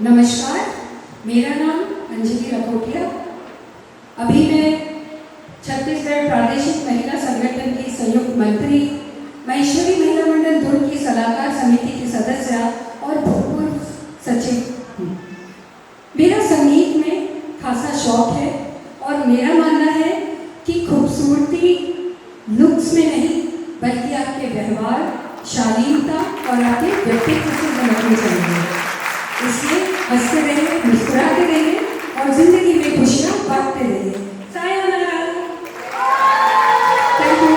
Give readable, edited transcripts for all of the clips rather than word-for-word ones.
नमस्कार, मेरा नाम अंजलि रखोटिया। अभी मैं छत्तीसगढ़ प्रादेशिक महिला संगठन की संयुक्त मंत्री, महेश्वरी महिला मंडल दुर्ग की सलाहकार समिति की सदस्य और भूतपूर्व सचिव हूँ। मेरा संगीत में खासा शौक है और मेरा मानना है कि खूबसूरती लुक्स में नहीं बल्कि आपके व्यवहार, शालीनता और आपके व्यक्तित्व से झलकनी चाहिए। इसलिए हंसते रहिए, मुस्कुराते रहिए और जिंदगी में खुशियाँ बांटते रहिए। सायोनारा। Thank you.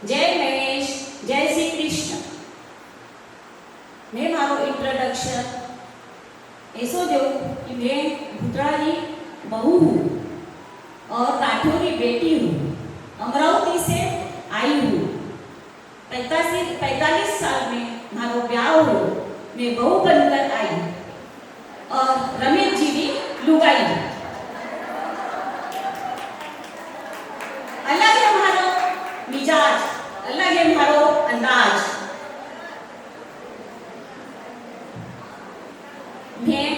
जय महेश, जय श्री कृष्ण। मैं मारो इंट्रोडक्शन ऐसो दो कि मैं भूतरानी बहू हूँ और राठौरी बेटी हूँ। अमरावती से आई हूँ। 45 साल में मारो ब्याह हो, मैं बहू बनकर आई और रमेश जी भी लुगाई। अलग है हमारो मिजाज, अलग है हमारो अंदाज। मैं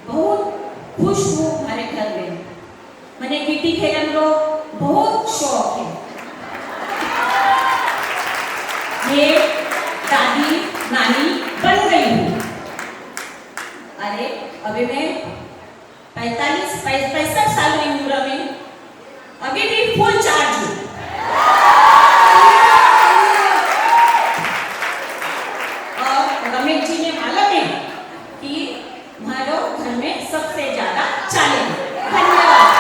बहुत खुश हूँ हमारे घर में। मैंने गिट्टी खेलने को बहुत शौक है। मैं दादी नानी बन गई हूँ। अरे अभी मैं 65 साल की उम्र में अभी भी फुल चार्ज हूँ। और रमेश जी ने मालूम है कि हमारे घर में सबसे ज्यादा चाले। धन्यवाद।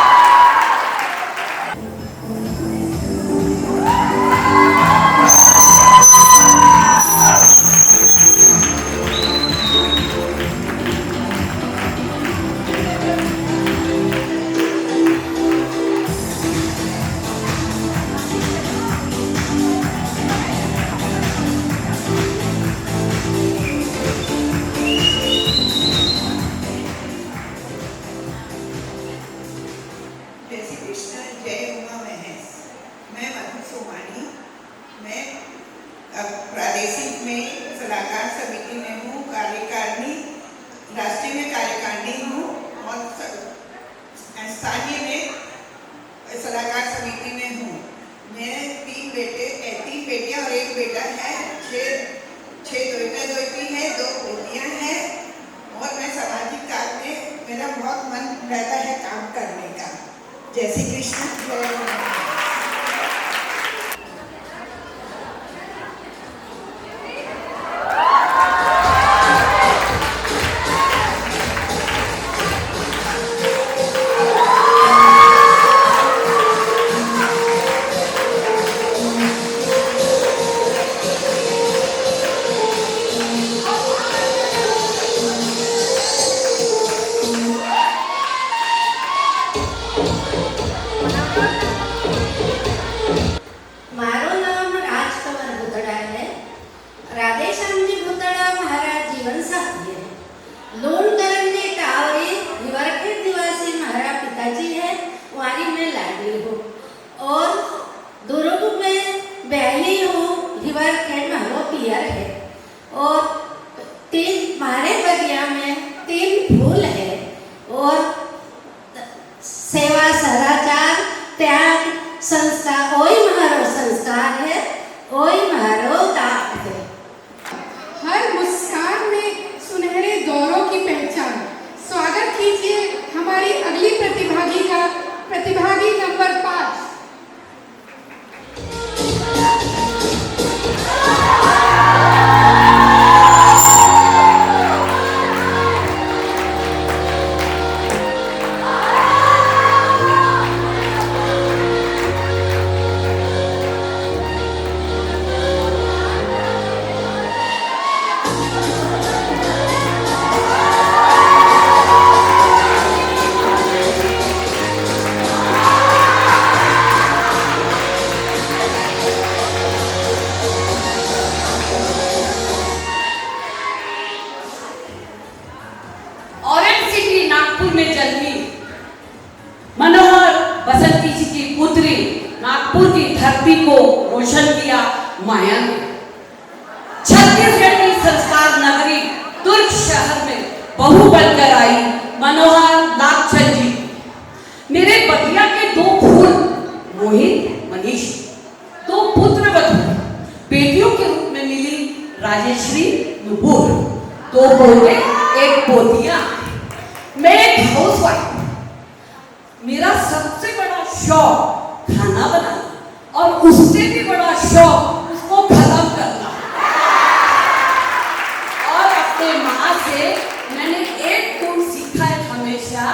जय श्री कृष्ण, जय उमा महेश। मैं मधु सोमानी। मैं प्रादेशिक में सलाहकार समिति में हूँ, कार्यकारिणी, राष्ट्रीय में कार्यकारिणी हूँ और स्थानीय में सलाहकार समिति में हूँ। मेरे 3 बेटियाँ और 1 बेटा है। 6 दोती हैं, 2 पोतियाँ हैं और मैं सामाजिक कार्य में मेरा बहुत मन रहता है काम करने का। जय श्री कृष्ण, जय उमा। મારું નામ રાજકમર ભૂતડા है। રાધેશ્યામજી ભૂતડા મારા જીવન साथी है। लोन करने टावरे हिवरखेत निवासी मारा पिताजी है। वारी में लाडली हूँ और दुर्ग में ब्याही हूँ। हिवरखेत मारो पियर है और 3 मारे बगिया में 3 फूल है और सेवा सदाचार त्याग संस्कार ओई मारो संस्कार है, ओई मारो दाग है। हर मुस्कान में सुनहरे दौरों की पहचान। स्वागत कीजिए हमारी अगली प्रतिभागी नंबर 5। नागपुर में जन्मी मनोहर बसंती जी की पुत्री, नागपुर की धरती को रोशन किया माया ने। छत्तीसगढ़ की संस्कार नगरी दुर्ग शहर में बहू बनकर आई मनोहर लालचंद जी। मेरे बगिया के दो फूल मोहित मनीष, दो पुत्र वधू बेटियों के रूप में मिली राजेश्री नुपुर, दो पोते एक पोतियां। मैं एक हाउसवाइफ, मेरा सबसे बड़ा शौक खाना बनाना और उससे भी बड़ा शौक उसको खत्म करना। और अपने माँ से मैंने एक गुण सीखा है, हमेशा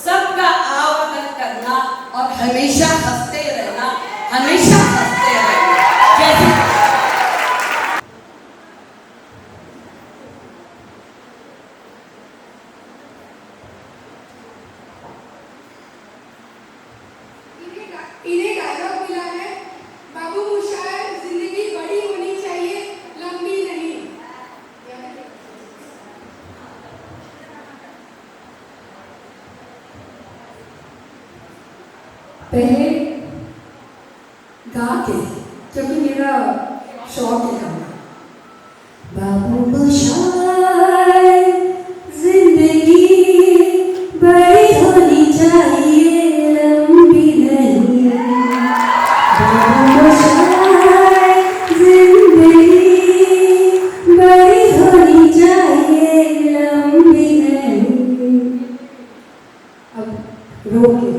सबका आदर करना और हमेशा हंसते रहना, हमेशा हंसते रहना। जैसे इन्हें डायलॉग मिला है, बाबू मुशायर, जिंदगी बड़ी होनी चाहिए, लंबी नहीं। पहले गा के, क्योंकि मेरा शौक है गाना। बाबू मुशायर, जिंदगी बड़ी होनी चाहिए, लंबी नहीं। बाबू मुशायर, जिंदगी बड़ी होनी चाहिए, लंबी नहीं। अब रोके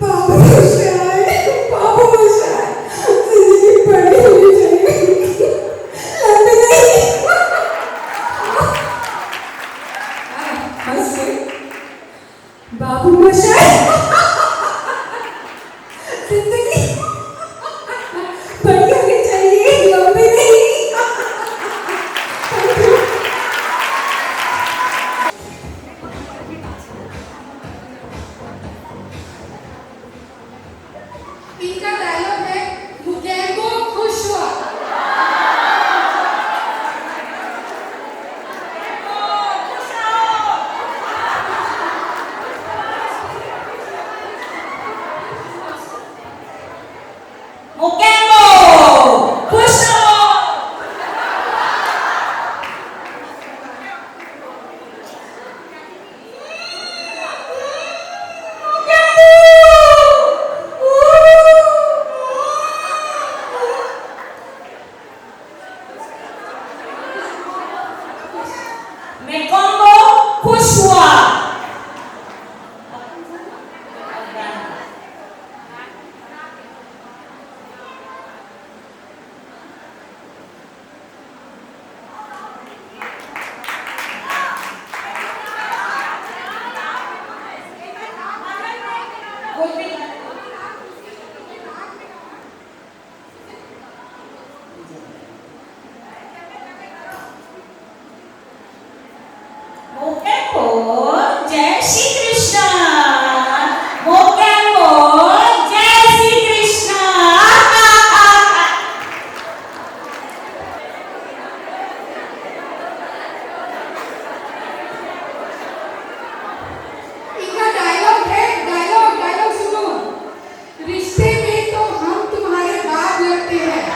बाबू मुशायर, बाबू मुशायर, जिंदगी बड़ी होनी चाहिए, लंबी नहीं। हंस के बाबू मुशायर, जिंदगी बड़ी होनी चाहिए, लंबी नहीं। इनका डायलॉग है, मुकेम्बो खुश हुआ। मुकेम्बो खुश रहो। मेकोम्बो खुश हुआ। मोकेम्बो जय श्री कृष्ण, मोकेम्बो जय श्री कृष्ण। इनका डायलॉग है, डायलॉग सुनो। रिश्ते में तो हम तुम्हारे बाप लगते हैं।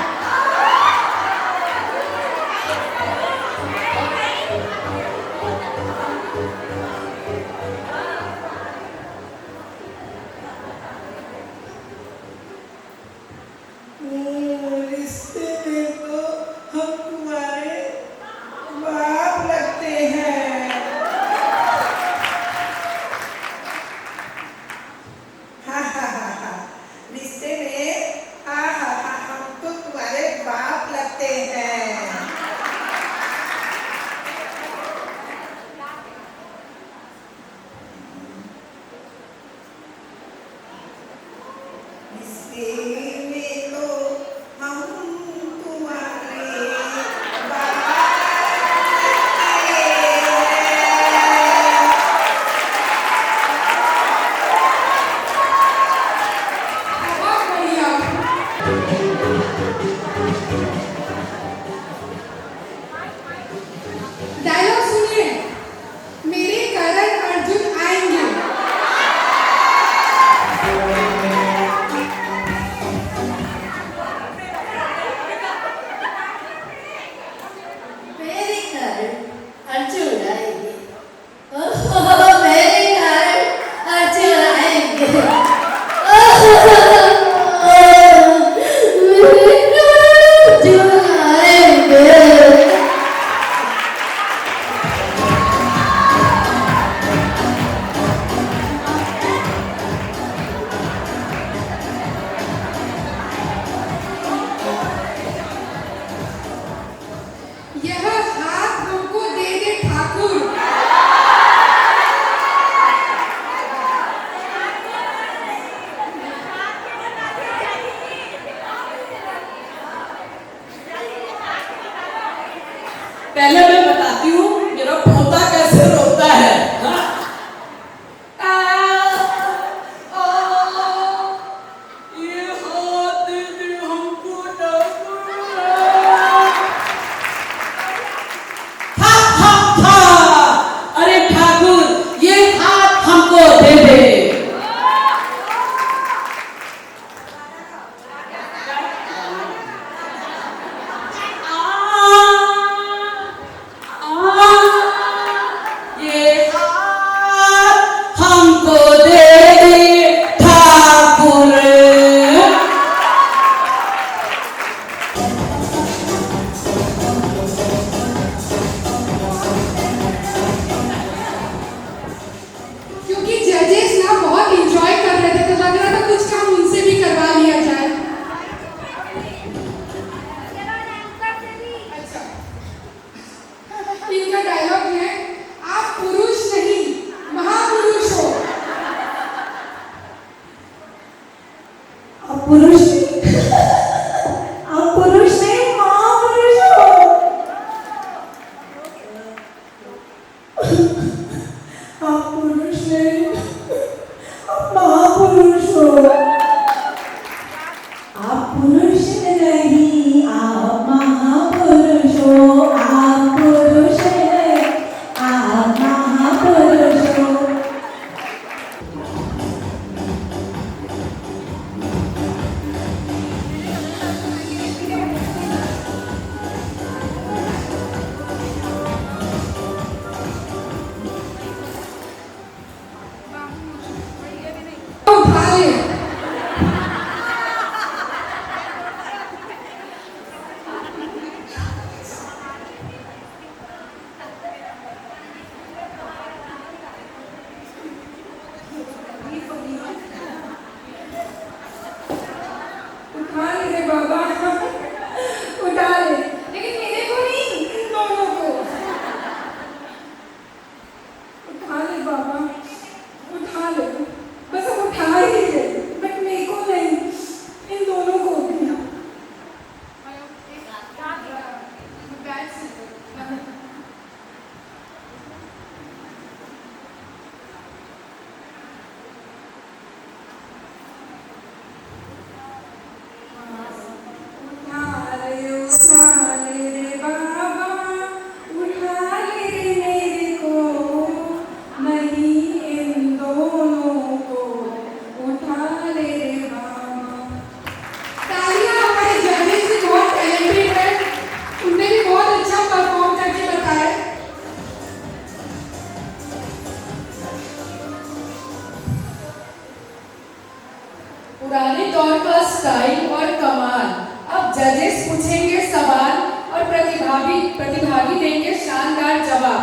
स्टाइल और कमाल। अब जजेस पूछेंगे सवाल और प्रतिभागी देंगे शानदार जवाब।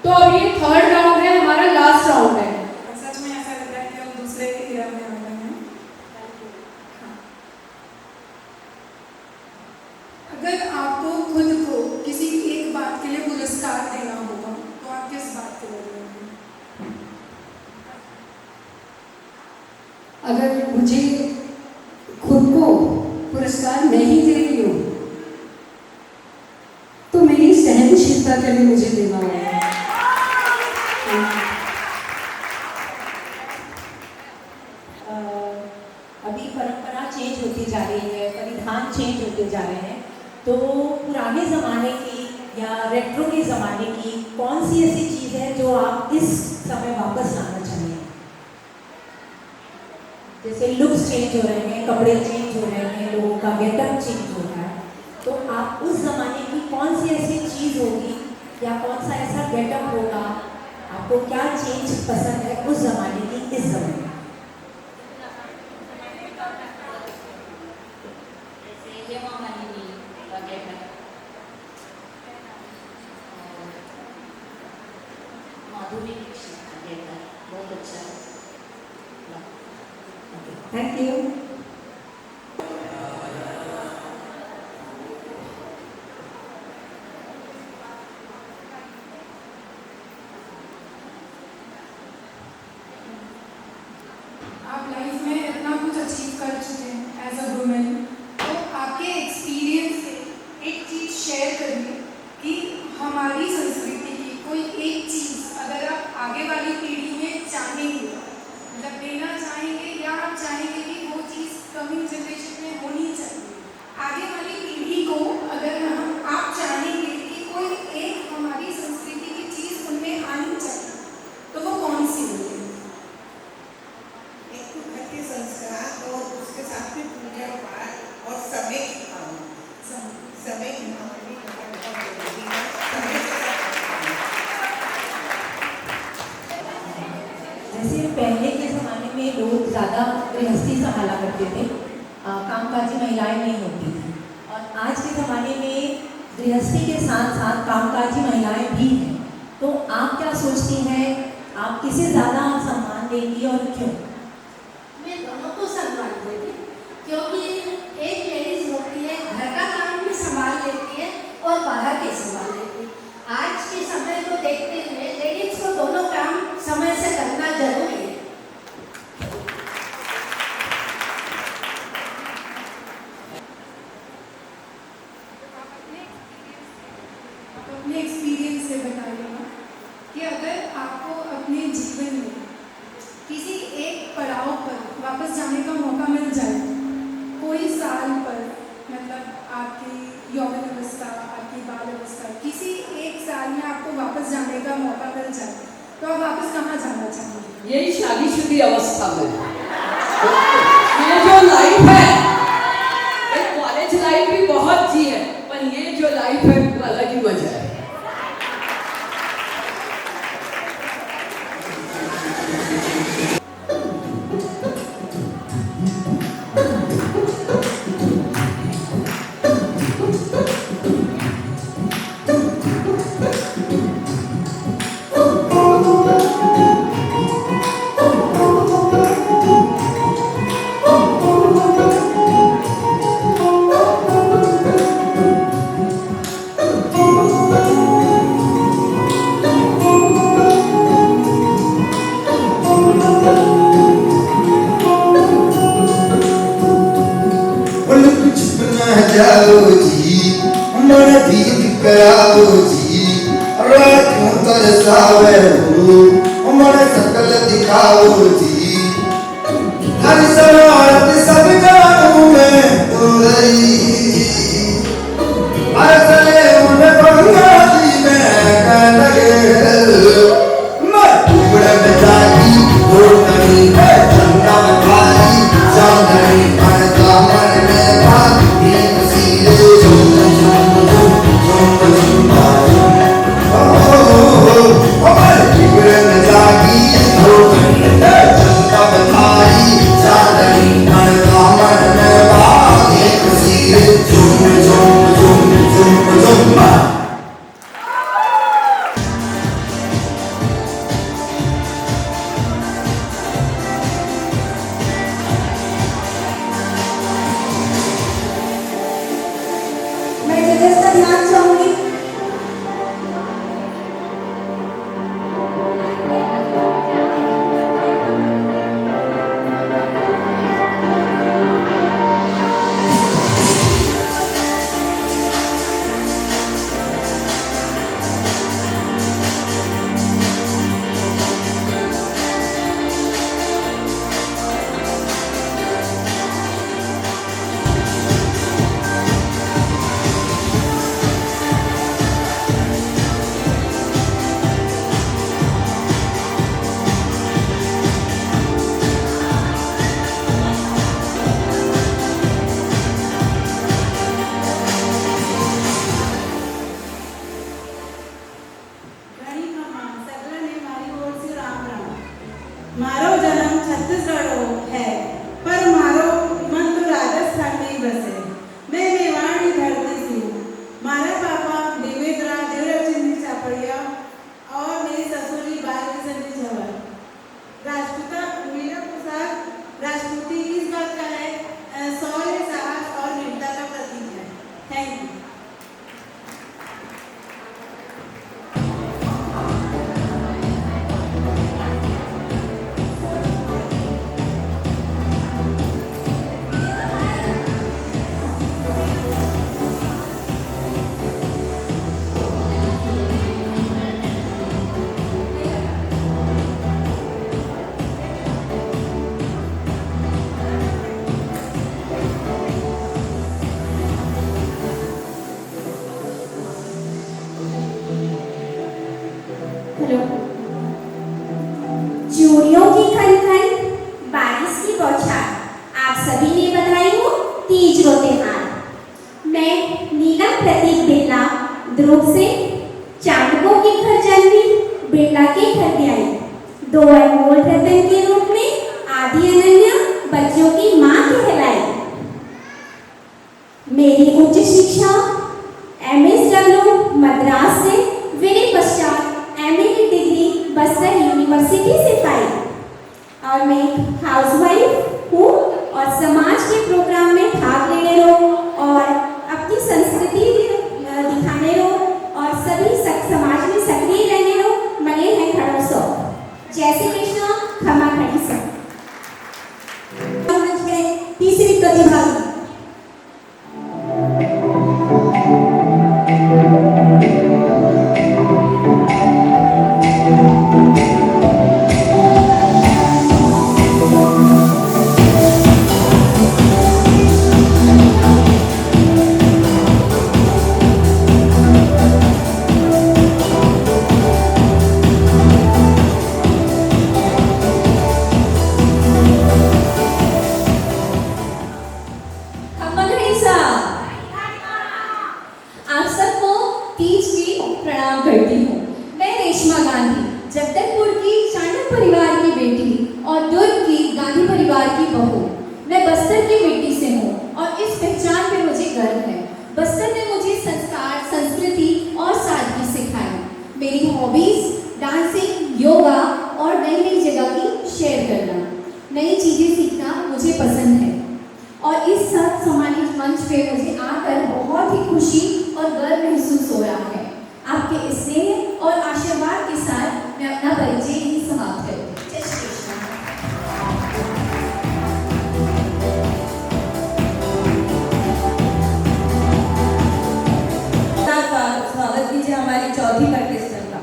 तो अब ये थर्ड राउंड है, हमारा लास्ट राउंड है। सच में ऐसा लग रहा है कि हम दूसरे इरा में आ गए हैं। अगर आपको खुद को किसी एक बात के लिए पुरस्कार देना होगा तो आप किस बात के लिए देंगे? अगर मुझे खुद को पुरस्कार नहीं दे रही हूँ तो मेरी सहनशीलता के लिए मुझे देना होगा। अभी परंपरा चेंज होती जा रही है, परिधान चेंज होते जा रहे हैं, तो पुराने ज़माने की या रेट्रो के ज़माने की कौन सी ऐसी चीज़ है जो आप इस समय वापस लाना चाहिए? जैसे लुक्स चेंज हो रहे हैं, कपड़े चेंज हो रहे हैं, लोगों का गेटअप चेंज हो रहा है, तो आप उस ज़माने की कौन सी ऐसी चीज़ होगी या कौन सा ऐसा गेटअप होगा, आपको क्या चेंज पसंद है उस ज़माने की इस ज़माने में? जैसे हेमा मालिनी वगैरह, माधुरी दीक्षित वगैरह बहुत अच्छा है। Thank you. आप लाइफ में इतना कुछ अचीव कर चुके हैं एज अ वुमेन, तो आपके एक्सपीरियंस से एक चीज़ शेयर करिए कि हमारी संस्कृति की कोई एक चीज़ अगर आप आगे वाली पीढ़ी में चाहेंगे, मतलब देना चाहेंगे, या आप चाहेंगे कि वो चीज़ कमिंग जनरेशन में होनी चाहिए, आगे वाली पीढ़ी को अगर आप चाहेंगे कि कोई एक हमारी संस्कृति की चीज़ उनमें आनी चाहिए, तो वो कौन सी होगी? एक तो घर के संस्कार और उसके साथ में पूजा पाठ और समय की भावना। समय की भावना भी बहुत जरूरी है। समय के साथ जैसे पहले के ज़माने में लोग ज़्यादा गृहस्थी संभाला करते थे, कामकाजी महिलाएं नहीं होती थी, और आज के ज़माने में गृहस्थी के साथ साथ कामकाजी महिलाएं भी हैं, तो आप क्या सोचती हैं, आप किसे ज़्यादा सम्मान देंगी और क्यों? मैं दोनों को सम्मान देती, क्योंकि एक लेडीज होती है घर का काम भी संभाल लेती है और बाहर के संभाल लेती है। आज के समय को देखते हुए लेडीज को दोनों काम समय से करना जरूरी है। अपने एक्सपीरियंस से बताइएगा कि अगर आपको अपने जीवन में किसी एक पड़ाव पर वापस जाने का मौका मिल जाए, कोई साल पर, मतलब आपकी यौवन अवस्था, आपकी बाल अवस्था, किसी एक साल में आपको वापस जाने का मौका मिल जाए, तो आप वापस कहाँ जाना चाहेंगे? यही शादीशुदी अवस्था में ये जो लाइफ है, एक कॉलेज लाइफ भी बहुत जी है, पर ये जो लाइफ है वो अलग ही मजा है। जाओ जी, मन दीद कराओ जी, रात तरसावे हो, मन सकल दिखाओ जी, हर शरारत सब जानू मैं तुम्हारी, हर सले उन पंगाली में कर लगे, मैं उड़न जागी हो नहीं है चंदा भाई, चांदनी पड़ता मन में भाग जागी हो चंदा भाई, चांदनी हेलो। चूड़ियों की खन खन, बारिश की बौछार, आप सभी ने बधाई हो तीज रो त्योहार। मैं नीलम प्रतीक बिरला दुर्ग से चांदकों के घर जन्मी, बिरला के घर भी आई। दो अनमोल रतन के रूप में आदि अनन्या बच्चों की माँ कहलाई। मेरी उच्च शिक्षा MSW मद्रास से, मेरे पश्चात MA की डिग्री बस्तर यूनिवर्सिटी से पाई। और मैं हाउसवाइफ हूँ और समाज के प्रोग्राम में भाग लेने रो और अपनी संस्कृति दिखाने रो और सभी समाज में सक्रिय रहने रो मने हैं खड़ो सो। जय श्री कृष्ण, खमा खड़ी सो। तीसरी प्रतिभागी आप सबको तीज की प्रणाम करती हूँ। मैं रेशमा गांधी, जगदलपुर की चांडक परिवार की बेटी और दुर्ग की गांधी परिवार की बहू। मैं बस्तर की मिट्टी से हूँ और इस पहचान पे मुझे गर्व है। बस्तर ने मुझे संस्कार, संस्कृति और सादगी सिखाई। मेरी हॉबीज डांसिंग, योगा और नई नई जगह की शेयर करना, नई चीज़ें सीखना मुझे पसंद है। और इस साथ सम्मानित मंच पे मुझे आकर बहुत ही खुशी और गर्व महसूस हो रहा है। आपके स्नेह और आशीर्वाद के साथ मैं अपना परिचय ही समाप्त करती हूँ। जय श्री कृष्ण। स्वागत कीजिए हमारी चौथी कंटेस्टेंट का।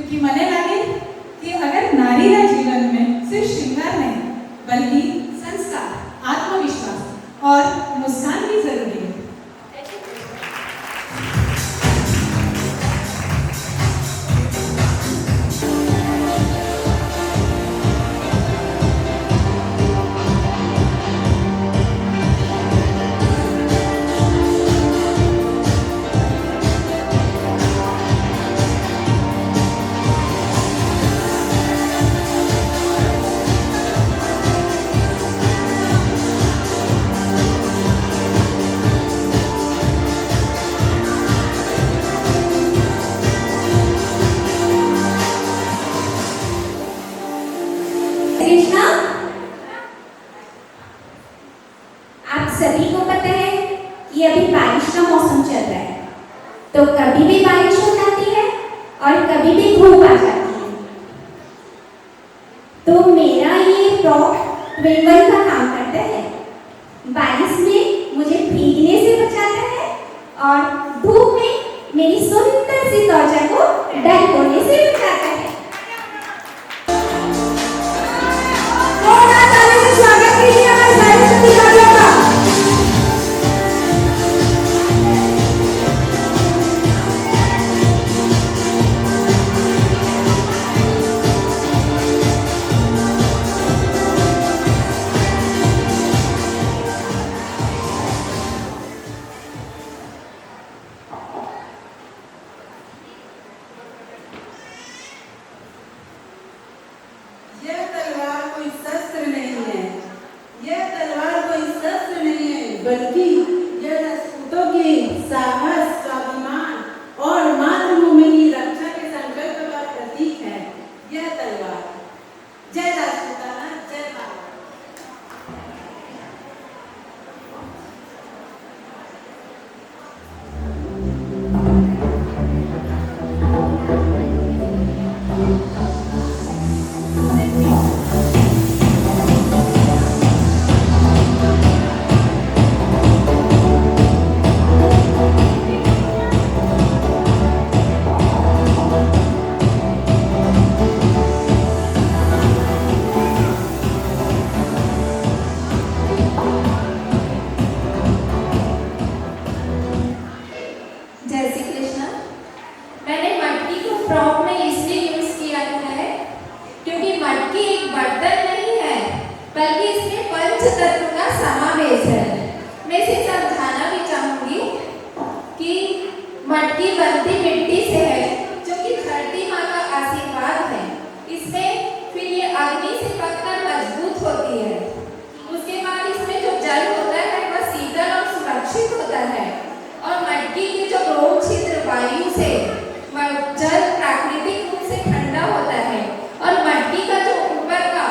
क्योंकि मने लागे कि अगर नारीना जीवन में सिर्फ श्रृंगार नहीं बल्कि संस्कार, आत्मविश्वास और मुस्कान भी जरूरी है। कृष्णा, आप सभी को पता है कि अभी बारिश का मौसम चल रहा है, तो कभी भी बारिश हो जाती है और कभी भी धूप आ जाती है। तो मेरा ये फ्रॉक विंटर का काम करता है। बारिश में मुझे भीगने से बचाता है और धूप में मेरी सुंदर सी त्वचा को डल होने से बचाता है। स्वागत कीजिए हमारे सरस्वती माता का। यह तलवार कोई शस्त्र नहीं है, यह तलवार कोई शस्त्र नहीं है, बल्कि यह राजपूतों के साहस, स्वाभिमान और मातृभूमि की रक्षा के संकल्प का प्रतीक है। यह तलवार। जय राजपूताना, जय भारत। जय श्री कृष्ण। मैंने मटकी को फ्रॉक में इसलिए यूज किया है क्योंकि मटकी एक बर्तन नहीं है, बल्कि इसमें पंच तत्व का समावेश है। मैं इसे समझाना भी चाहूंगी कि मटकी बनती मिट्टी से है, जो कि धरती माँ का आशीर्वाद है। इसमें फिर ये अग्नि से पककर मजबूत होती है। उसके बाद इसमें जो जल होता है वह शीतल और सुरक्षित होता है। और मटकी के जो रोग छिद्र वायु से जल प्राकृतिक रूप से ठंडा होता है। और मटकी का जो ऊपर का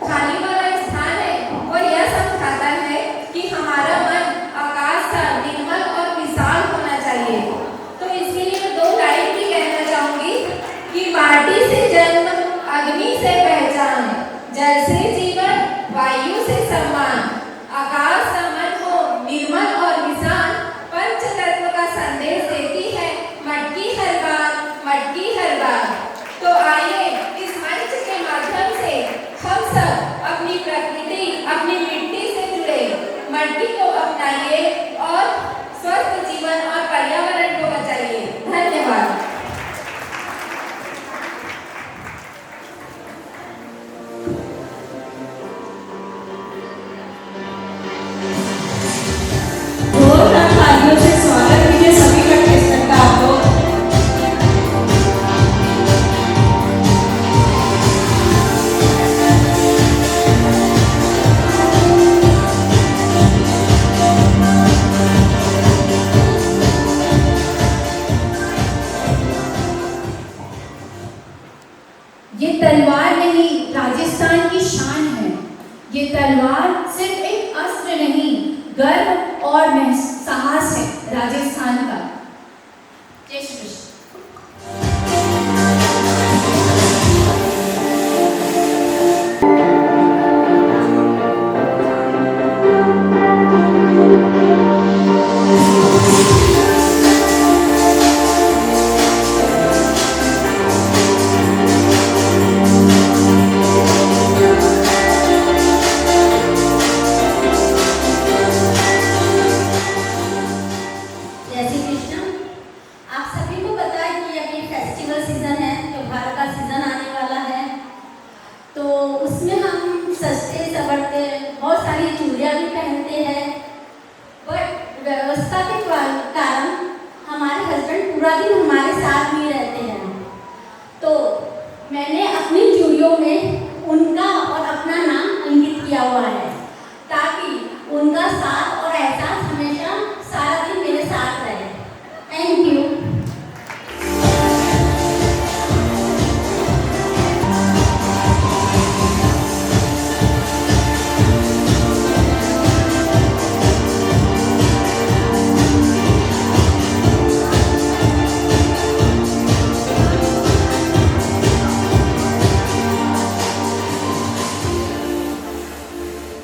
खाली वाला स्थान है वो यह समझाता है कि हमारा मन आकाश सा निर्मल और विशाल होना चाहिए। तो इसके लिए मैं 2 लाइन भी कहना चाहूंगी कि माटी से जन्म, अग्नि से पहचान, जल से जीवन, वायु से सम्मान, आकाश सा मन हो निर्मल और विशाल, पंच तत्व का संदेश देती है मटकी हर बार, मटकी हर बार। तो आइए इस मंच के माध्यम से हम सब अपनी प्रकृति, अपनी मिट्टी से जुड़े मटकी को अपनाइए और स्वस्थ जीवन और पर्यावरण को बचाइए। धन्यवाद। जोरदार तालियों से स्वागत कीजिए सभी कंटेस्टेंट का आप लोग। ये तलवार नहीं, राजस्थान की शान है। ये तलवार सिर्फ एक अस्त्र नहीं, गर्व और साहस है राजस्थान का। जय श्री कृष्ण। मैंने अपनी चूड़ियों में उनका और अपना नाम अंकित किया हुआ है, ताकि उनका साथ और एहसास हमेशा सारा दिन मेरे साथ रहे। Thank you.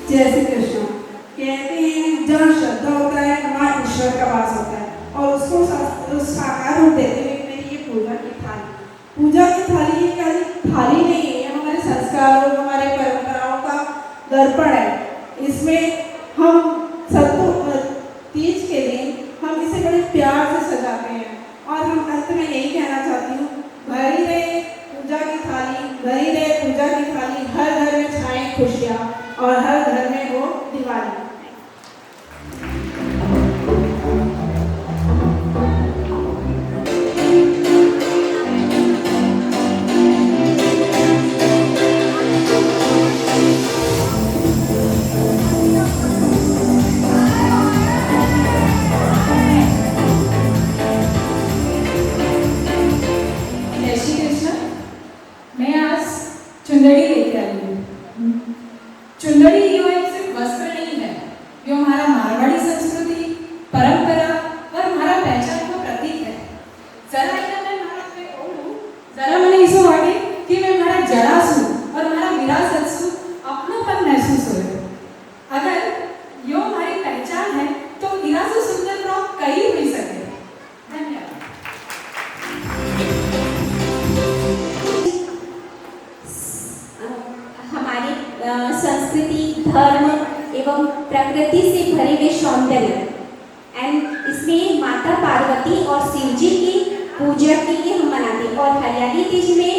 जय श्री कृष्ण। कहते हैं जहाँ श्रद्धा होता है वहाँ ईश्वर का वास होता है, और उसको साकार रूप देते हुए मेरी ये पूजा की थाली ये खाली थाली नहीं है, ये हमारे संस्कारों, हमारे परंपराओं का दर्पण है। इसमें हम सबको तीज के दिन हम इसे बड़े प्यार से सजाते हैं, और हम अंत में यही कहना चाहती हूँ, भरी रहे पूजा की थाली, भरी रहे पूजा की थाली, हर घर में छाए खुशियाँ और हर घर में हो दिवाली। जय श्री कृष्ण। मैं आज चुंदड़ी लेके आई हूँ। चुंदड़ी यो एक सिर्फ वस्त्र नहीं है, यो हमारा मारवाड़ी संस्कृति, परंपरा और हमारा पहचान का प्रतीक है। जरा इन्हें मैं भारत में ओढ़ूं, जरा मैंने इसे वाटे कि मैं हमारा जड़ा सू और हमारा विरासत सू अपनापन महसूस हो। अगर यो हमारी पहचान है तो इरा से सुंदर फ्रॉक कहीं हुई सके। धन्यवाद। हमारी संस्कृति, धर्म एवं प्रकृति से भरे हुए सौंदर्य एंड इसमें माता पार्वती और शिव जी की पूजा के लिए हम मनाते हैं। और हरियाली तीज में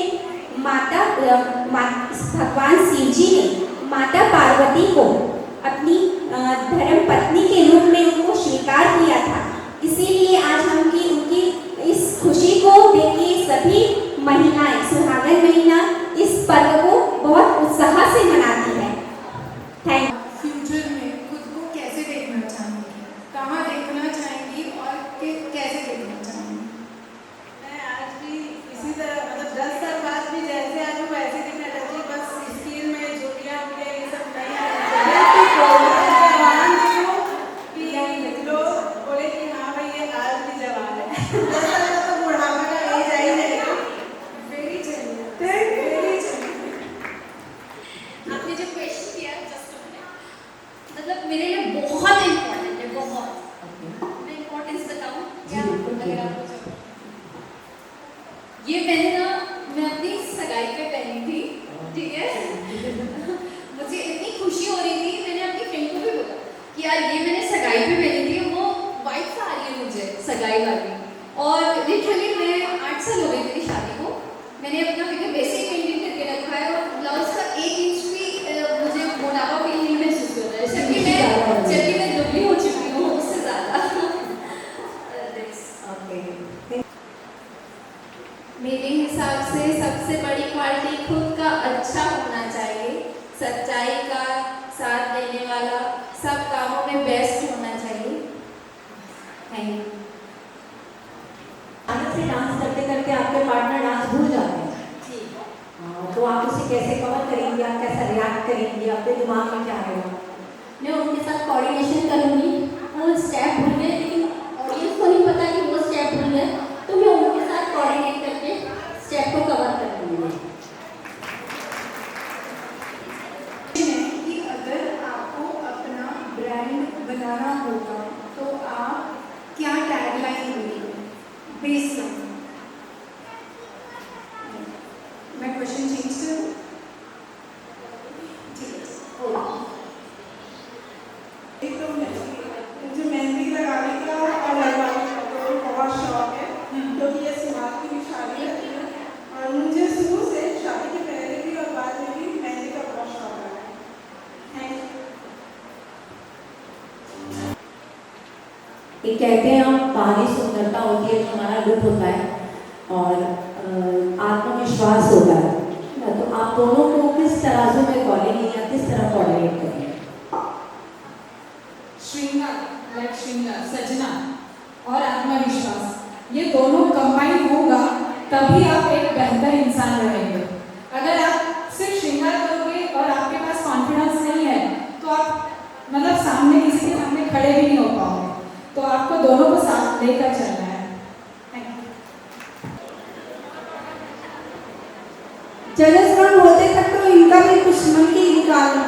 भगवान शिव जी ने माता पार्वती को अपनी धर्म पत्नी के रूप में उनको स्वीकार किया था। इसीलिए आज हम उनकी इस खुशी को देखिए सभी महिलाएं, सुहागन महिला इस पर्व को बहुत उत्साह से मनाती है। Thank you. फ्यूचर में खुद को कैसे देखना चाहेंगी, कहाँ देखना चाहेंगी और कैसे देखना चाहेंगी? मैं आज भी इसी तरह, मतलब 10 साल बाद भी जैसे आज हूँ वैसे दिखने लगी, बस स्किन में झुर्रियाँ उठे ये सब नहीं आना चाहिए। जवान भी हूँ कि लोग बोले कि हाँ भाई ये आज भी जवान है। 10 साल का तो बुढ़ापा का एज आ ही जाएगा। वेरी चलिए। आपने जो क्वेश्चन किया जस्ट मतलब मेरे लिए बहुत इम्पोर्टेंट है, बहुत। मैं इम्पोर्टेंस बताऊं क्या? अगर आपको जब ये मैं अपनी सगाई पे पहनी थी, ठीक है। मुझे इतनी खुशी हो रही थी, मैंने अपनी फ्रेंड को भी बोला कि यार ये मैंने सगाई पे पहनी थी, वो वाइट सा आ रही है मुझे सगाई वाली। और लिटरली मैं 8 साल हो गए मेरी शादी को, मैंने अपना फिगर बेसिक पेंटिंग करके रखा है, और ब्लाउज का 1 इंच भी मुझे मोटापा फील नहीं महसूस हो रहा है, जबकि मैं दुबली हो चुकी हूँ उससे ज़्यादा। मेरे हिसाब से सबसे बड़ी क्वालिटी खुद का अच्छा होना चाहिए, सच्चाई का साथ देने वाला, सब कामों में बेस्ट होना चाहिए। Thank you. अचानक से डांस करते करते आपके पार्टनर डांस भूल जाते हैं, तो आप उसे कैसे कवर करेंगे, आप कैसा रिएक्ट करेंगे, आपके दिमाग में क्या आएगा? मैं उनके साथ कोऑर्डिनेशन करूँगी। वो स्टेप भूल गए लेकिन ऑडियंस को नहीं पता कि वो स्टेप भूल गए, तो मैं उनके साथ कोऑर्डिनेट करके स्टेप को कवर कर दूँगी। कि अगर आपको अपना ब्रांड बनाना होगा तो आप क्या टैगलाइन देंगे? बेसलाइन। मैं क्वेश्चन चेंज करूँ? ठीक है। एक तो मुझे मेहंदी लगाने का और लगवाने का तो बहुत शौक है, क्योंकि ये समाज की भी शादी रहती है, और मुझे शुरू से शादी के पहले भी और बाद में भी मेहंदी का बहुत शौक रहा है। Thank you. ये कहते हैं हम बाहरी सुंदरता होती है जो हमारा लुक होता है और आत्मविश्वास होता है, वाले नहीं या किस तरह कोऑर्डिनेट करें? श्रृंगार, सजना और आत्मविश्वास, ये दोनों कंबाइन होगा तभी आप एक बेहतर इंसान रहेंगे। अगर आप सिर्फ श्रृंगार करोगे और आपके पास कॉन्फिडेंस नहीं है तो आप मतलब सामने किसी के सामने खड़े भी नहीं हो पाओगे। तो आपको दोनों को साथ लेकर चलना है। जजसगण बोलते तक तो इनका भी कुछ मन की निकालना।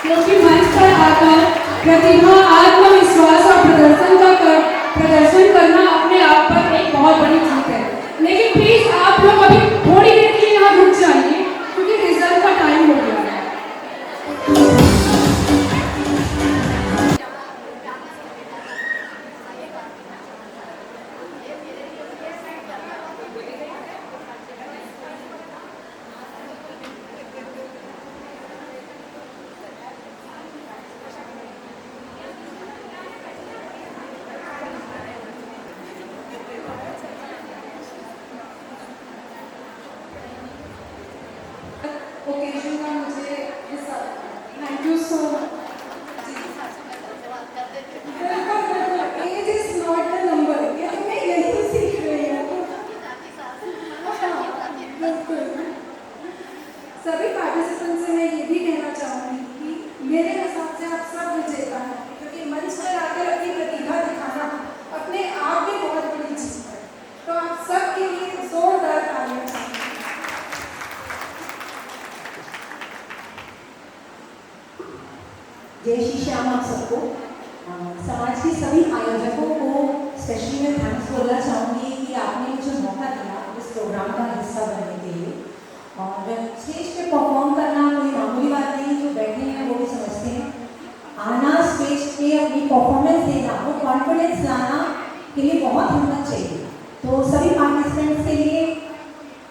क्योंकि मंच पर आकर प्रतिभा, आत्मविश्वास और प्रदर्शन करना अपने आप पर एक बहुत बड़ी चीज है। लेकिन प्लीज आप लोग अभी थोड़ी देर के लिए यहाँ रुक जाइए क्योंकि रिजल्ट का टाइम हो गया है। ओकेजन का मुझे हिस्सा, thank you so much. Age is not the number, ये तो मैं यही सीख रही हूँ। बिल्कुल। सभी पार्टिसिपेंट्स से मैं ये भी कहना चाहूँगी कि मेरे हिसाब से आप सब विजेता हैं, क्योंकि मंच पर आकर अपनी प्रतिभा दिखाना अपने आप में बहुत बड़ी चीज़ है। तो आप सबके लिए जोरदार तालियां चाहिए। जय श्री श्याम आप सबको। समाज के सभी आयोजकों को स्पेशली मैं थैंक्स बोलना चाहूँगी कि आपने मुझे मौका दिया इस प्रोग्राम का हिस्सा बनने के लिए। और स्टेज पे परफॉर्म करना कोई मामूली बात नहीं, जो बैठे हैं वो भी समझते हैं। आना स्टेज पे अपनी परफॉर्मेंस देना, वो कॉन्फिडेंस लाना के लिए बहुत हिम्मत चाहिए। तो सभी पार्टिसिपेंट्स के लिए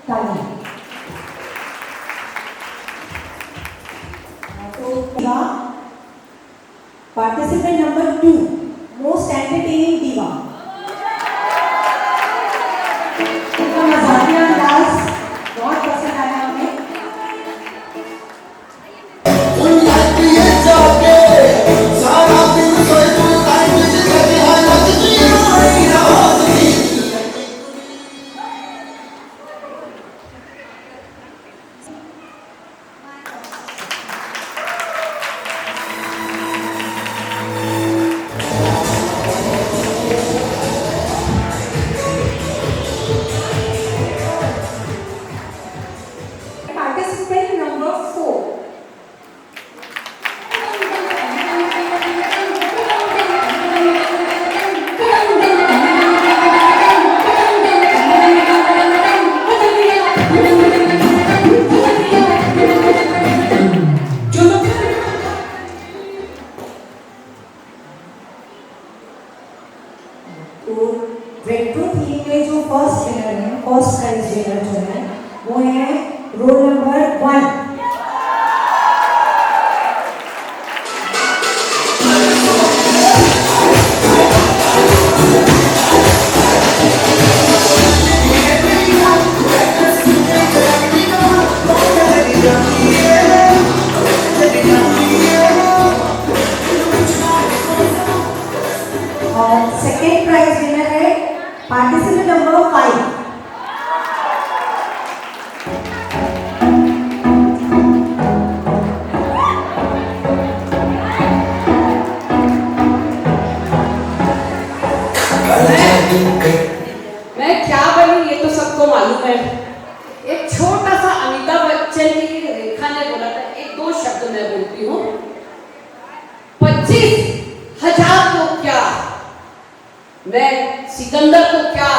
तालियां। तो पार्टिसिपेंट नंबर 2, मोस्ट एंटरटेनिंग दीवा। उनका मजाकिया अंदाज बहुत पसंद आया हमें। सारा दिन सोए तू टाइम में करती है लगती है रात की। पार्टिसिपेंट नंबर 4, तो रेट्रो थीम में जो फर्स्ट विनर है, फर्स्ट प्राइज विनर जो है वो है रोल नंबर 1। और सेकेंड प्राइज विनर है पार्टिसिपेंट नंबर 5। मैं क्या बनी ये तो सबको मालूम है। एक छोटा सा अमिताभ बच्चन की रेखा ने बोला था, एक दो शब्द मैं बोलती हूँ। 25,000 तो क्या, मैं सिकंदर तो क्या,